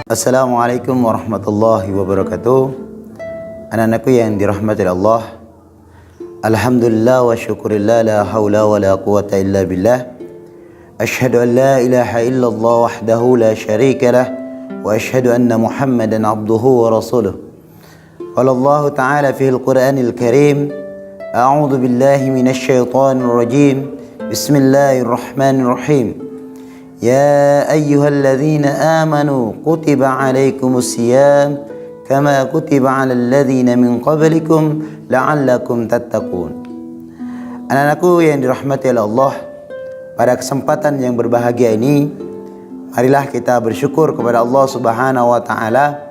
Assalamualaikum warahmatullahi wabarakatuh. Anak-anakku yang dirahmati Allah, alhamdulillah wa syukurillah, la hawla wa la quwata illa billah. Ashhadu an la ilaha illallah wahdahu la syarika lah, wa ashhadu anna Muhammadan abduhu wa rasuluh. Qala Allah ta'ala fil Qur'anil Karim, a'udzu billahi minasy syaithanir rajim. Bismillahirrahmanirrahim. Ya ayyuhalladzina amanu kutiba alaikumus siyam kama kutiba alal ladzina min qablikum la'allakum tattaqun. Anak-anakku yang dirahmati oleh Allah, pada kesempatan yang berbahagia ini, marilah kita bersyukur kepada Allah Subhanahu wa taala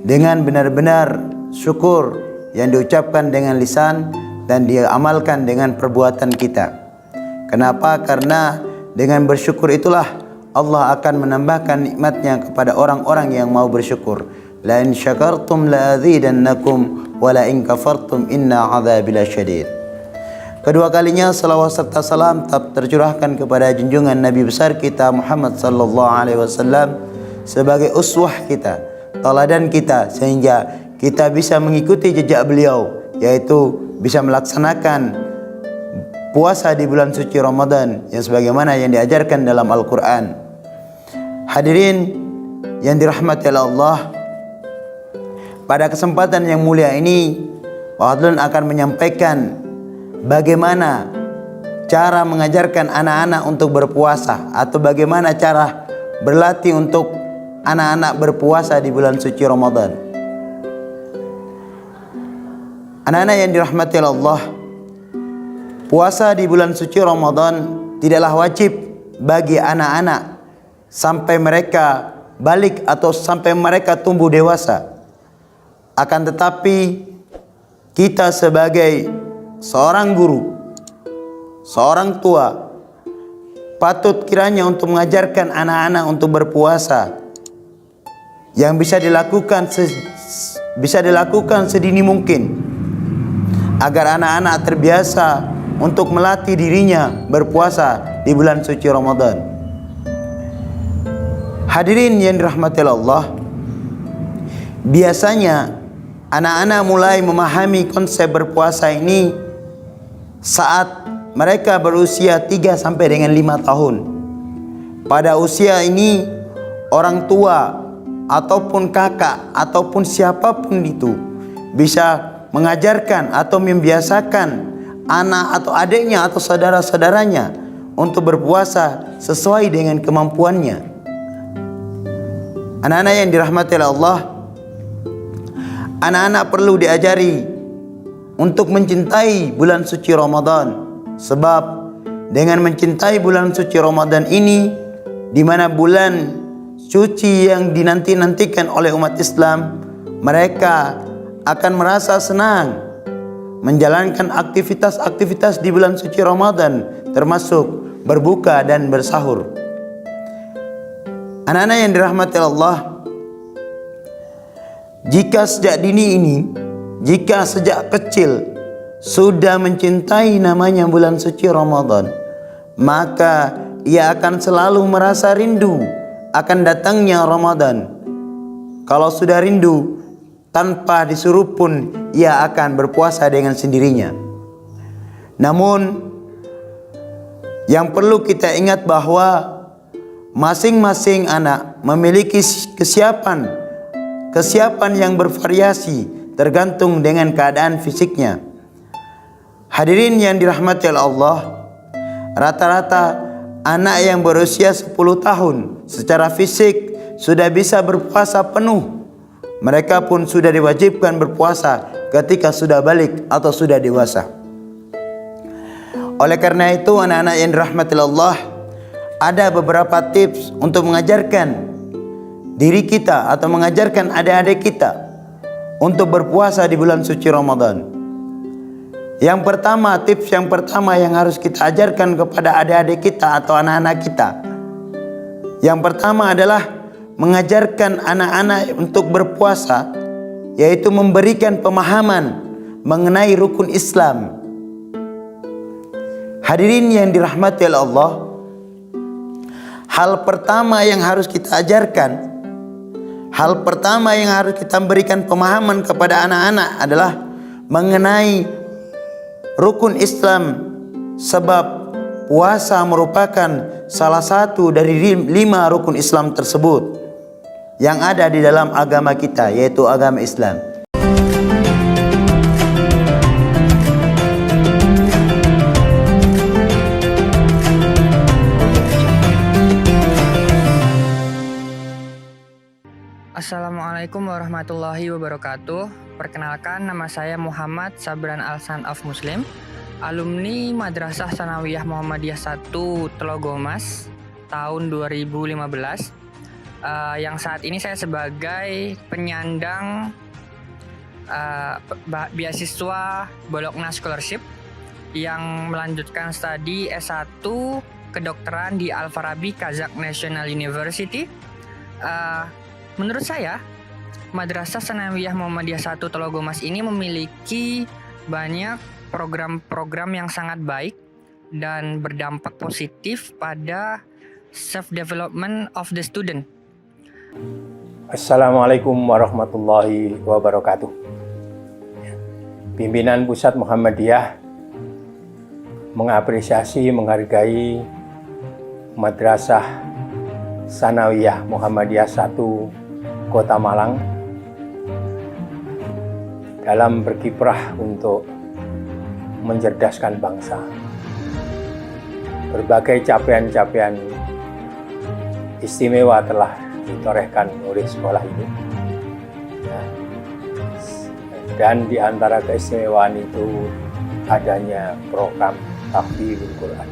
dengan benar-benar syukur yang diucapkan dengan lisan dan diamalkan dengan perbuatan kita. Kenapa? Karena dengan bersyukur itulah Allah akan menambahkan nikmatnya kepada orang-orang yang mau bersyukur. La in syakartum la azidannakum wa la in kafartum inna adzabi lasyadid. Kedua kalinya salawat serta salam tercurahkan kepada junjungan Nabi besar kita Muhammad sallallahu alaihi wasallam sebagai uswah kita, teladan kita, sehingga kita bisa mengikuti jejak beliau, yaitu bisa melaksanakan puasa di bulan suci Ramadan yang sebagaimana yang diajarkan dalam Al-Quran. Hadirin yang dirahmati oleh Allah, pada kesempatan yang mulia ini Fadlun akan menyampaikan bagaimana cara mengajarkan anak-anak untuk berpuasa, atau bagaimana cara berlatih untuk anak-anak berpuasa di bulan suci Ramadan. Anak-anak yang dirahmati oleh Allah, puasa di bulan suci Ramadan tidaklah wajib bagi anak-anak sampai mereka balik atau sampai mereka tumbuh dewasa. Akan tetapi kita sebagai seorang guru, seorang tua, patut kiranya untuk mengajarkan anak-anak untuk berpuasa yang bisa dilakukan sedini mungkin, agar anak-anak terbiasa untuk melatih dirinya berpuasa di bulan suci Ramadan. Hadirin yang dirahmati Allah, biasanya anak-anak mulai memahami konsep berpuasa ini saat mereka berusia 3 sampai dengan 5 tahun. Pada usia ini, orang tua ataupun kakak ataupun siapapun itu bisa mengajarkan atau membiasakan anak atau adiknya atau saudara-saudaranya untuk berpuasa sesuai dengan kemampuannya. Anak-anak yang dirahmati oleh Allah, anak-anak perlu diajari untuk mencintai bulan suci Ramadan, sebab dengan mencintai bulan suci Ramadan ini, di mana bulan suci yang dinanti-nantikan oleh umat Islam, mereka akan merasa senang menjalankan aktivitas-aktivitas di bulan suci Ramadan, termasuk berbuka dan bersahur. Anak-anak yang dirahmati Allah, jika sejak dini ini, jika sejak kecil sudah mencintai namanya bulan suci Ramadan, maka ia akan selalu merasa rindu akan datangnya Ramadan. Kalau sudah rindu, tanpa disuruh pun ia akan berpuasa dengan sendirinya. Namun yang perlu kita ingat bahwa masing-masing anak memiliki kesiapan yang bervariasi tergantung dengan keadaan fisiknya. Hadirin yang dirahmati oleh Allah, rata-rata anak yang berusia 10 tahun secara fisik sudah bisa berpuasa penuh. Mereka pun sudah diwajibkan berpuasa ketika sudah balik atau sudah dewasa. Oleh karena itu, anak-anak yang dirahmati Allah, ada beberapa tips untuk mengajarkan diri kita atau mengajarkan adik-adik kita untuk berpuasa di bulan suci Ramadan. Yang pertama, tips yang pertama yang harus kita ajarkan kepada adik-adik kita atau anak-anak kita, yang pertama adalah mengajarkan anak-anak untuk berpuasa, yaitu memberikan pemahaman mengenai rukun Islam. Hadirin yang dirahmati oleh Allah, hal pertama yang harus kita ajarkan hal pertama yang harus kita berikan pemahaman kepada anak-anak adalah mengenai rukun Islam, sebab puasa merupakan salah satu dari 5 rukun Islam tersebut yang ada di dalam agama kita, yaitu agama Islam. Assalamualaikum warahmatullahi wabarakatuh. Perkenalkan, nama saya Muhammad Sabran Al-San of Muslim, alumni Madrasah Sanawiyah Muhammadiyah 1 Telogomas tahun 2015. Yang saat ini saya sebagai penyandang beasiswa Bologna Scholarship yang melanjutkan studi S1 kedokteran di Al-Farabi Kazakh National University. Menurut saya, Madrasah Sanawiyah Muhammadiyah 1 Telogomas ini memiliki banyak program-program yang sangat baik dan berdampak positif pada self-development of the student. Assalamualaikum warahmatullahi wabarakatuh. Pimpinan Pusat Muhammadiyah mengapresiasi, menghargai Madrasah Sanawiyah Muhammadiyah 1 Kota Malang dalam berkiprah untuk mencerdaskan bangsa. Berbagai capaian-capaian istimewa telah ditorehkan oleh sekolah ini. Dan di antara keistimewaan itu adanya program Tahfidz Quran.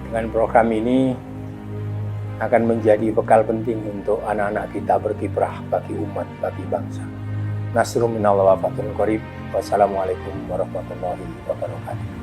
Dengan program ini akan menjadi bekal penting untuk anak-anak kita berkiprah bagi umat, bagi bangsa. Nasrun minallah wa fathun qarib. Wassalamualaikum warahmatullahi wabarakatuh.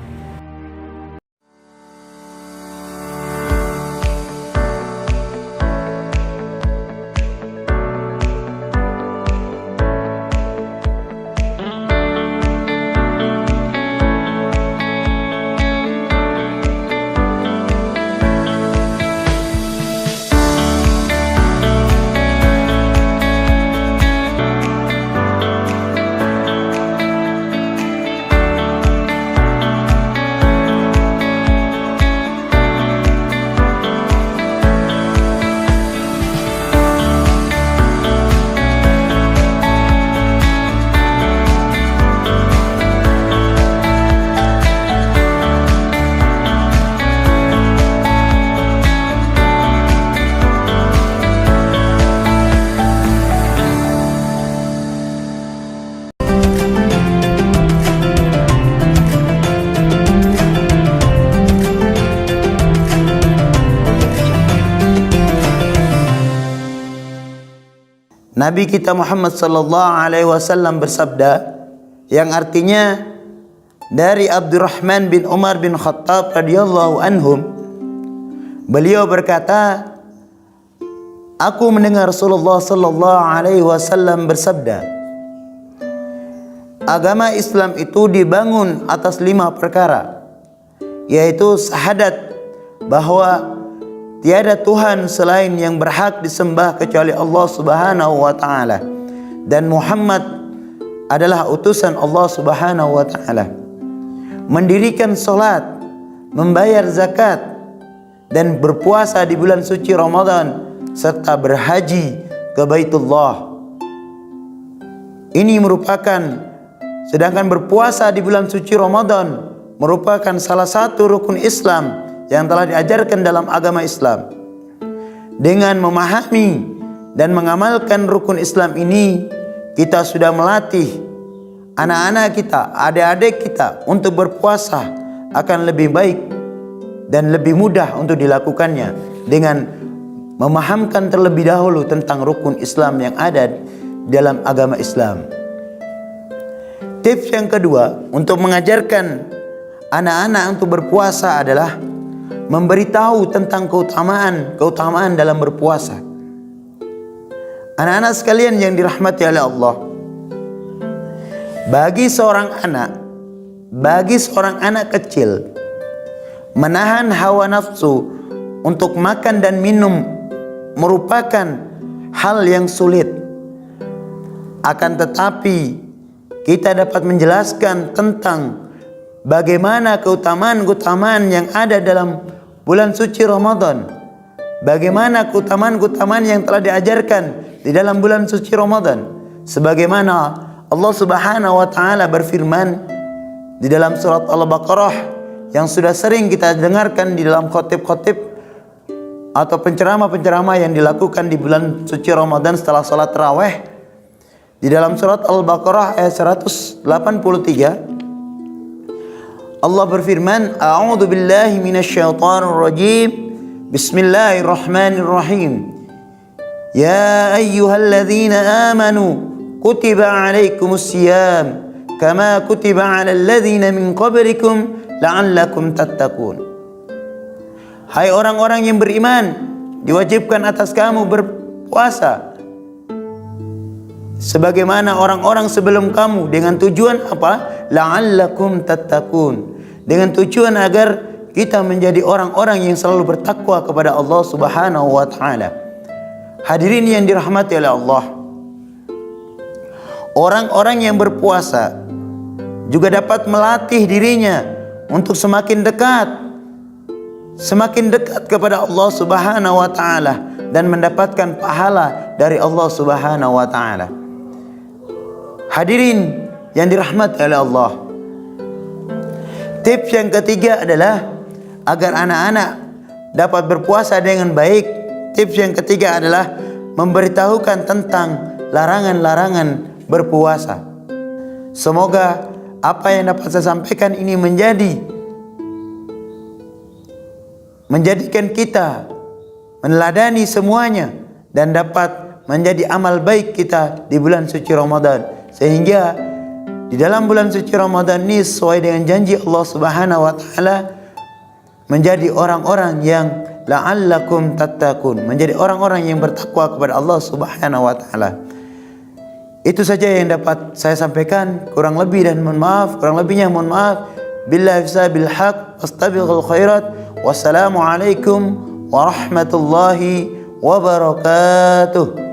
Nabi kita Muhammad sallallahu alaihi wasallam bersabda, yang artinya dari Abdurrahman bin Umar bin Khattab radhiyallahu anhum, beliau berkata, aku mendengar Rasulullah sallallahu alaihi wasallam bersabda, agama Islam itu dibangun atas 5 perkara, yaitu syahadat bahwa tiada Tuhan selain yang berhak disembah kecuali Allah Subhanahu wa taala, dan Muhammad adalah utusan Allah Subhanahu wa taala. Mendirikan salat, membayar zakat, dan berpuasa di bulan suci Ramadan, serta berhaji ke Baitullah. Ini merupakan, sedangkan berpuasa di bulan suci Ramadan merupakan salah satu rukun Islam yang telah diajarkan dalam agama Islam. Dengan memahami dan mengamalkan rukun Islam ini, kita sudah melatih anak-anak kita, adik-adik kita untuk berpuasa akan lebih baik dan lebih mudah untuk dilakukannya dengan memahamkan terlebih dahulu tentang rukun Islam yang ada dalam agama Islam. Tips yang kedua untuk mengajarkan anak-anak untuk berpuasa adalah memberitahu tentang keutamaan dalam berpuasa. Anak-anak sekalian yang dirahmati oleh Allah, bagi seorang anak kecil, menahan hawa nafsu untuk makan dan minum merupakan hal yang sulit. Akan tetapi kita dapat menjelaskan tentang bagaimana keutamaan-keutamaan yang ada dalam bulan suci Ramadan. Bagaimana keutamaan-keutamaan yang telah diajarkan di dalam bulan suci Ramadan. Sebagaimana Allah Subhanahu wa taala berfirman di dalam surat Al-Baqarah yang sudah sering kita dengarkan di dalam khotib-khotib atau penceramah-penceramah yang dilakukan di bulan suci Ramadan setelah salat tarawih. Di dalam surat Al-Baqarah ayat 183 Allah berfirman, A'udzu billahi minasyaitonir rajim. Bismillahirrahmanirrahim. Ya ayyuhalladzina amanu kutiba 'alaikumus syiyam kama kutiba 'alal ladzina min qablikum la'allakum tattaqun. Hai orang-orang yang beriman, diwajibkan atas kamu berpuasa sebagaimana orang-orang sebelum kamu, dengan tujuan apa? La'allakum tattaqun. Dengan tujuan agar kita menjadi orang-orang yang selalu bertakwa kepada Allah Subhanahu wa taala. Hadirin yang dirahmati oleh Allah, orang-orang yang berpuasa juga dapat melatih dirinya untuk semakin dekat kepada Allah Subhanahu wa taala dan mendapatkan pahala dari Allah Subhanahu wa taala. Hadirin yang dirahmati oleh Allah, tips yang ketiga adalah agar anak-anak dapat berpuasa dengan baik. Tips yang ketiga adalah memberitahukan tentang larangan-larangan berpuasa. Semoga apa yang dapat saya sampaikan ini menjadikan kita meneladani semuanya dan dapat menjadi amal baik kita di bulan suci Ramadan, sehingga di dalam bulan suci Ramadan ini sesuai dengan janji Allah Subhanahu wa taala menjadi orang-orang yang la'allakum tattaqun, menjadi orang-orang yang bertakwa kepada Allah Subhanahu wa taala. Itu saja yang dapat saya sampaikan, kurang lebih dan mohon maaf, kurang lebihnya mohon maaf. Billahi bil haq wastabiqul khairat. Wassalamualaikum warahmatullahi wabarakatuh.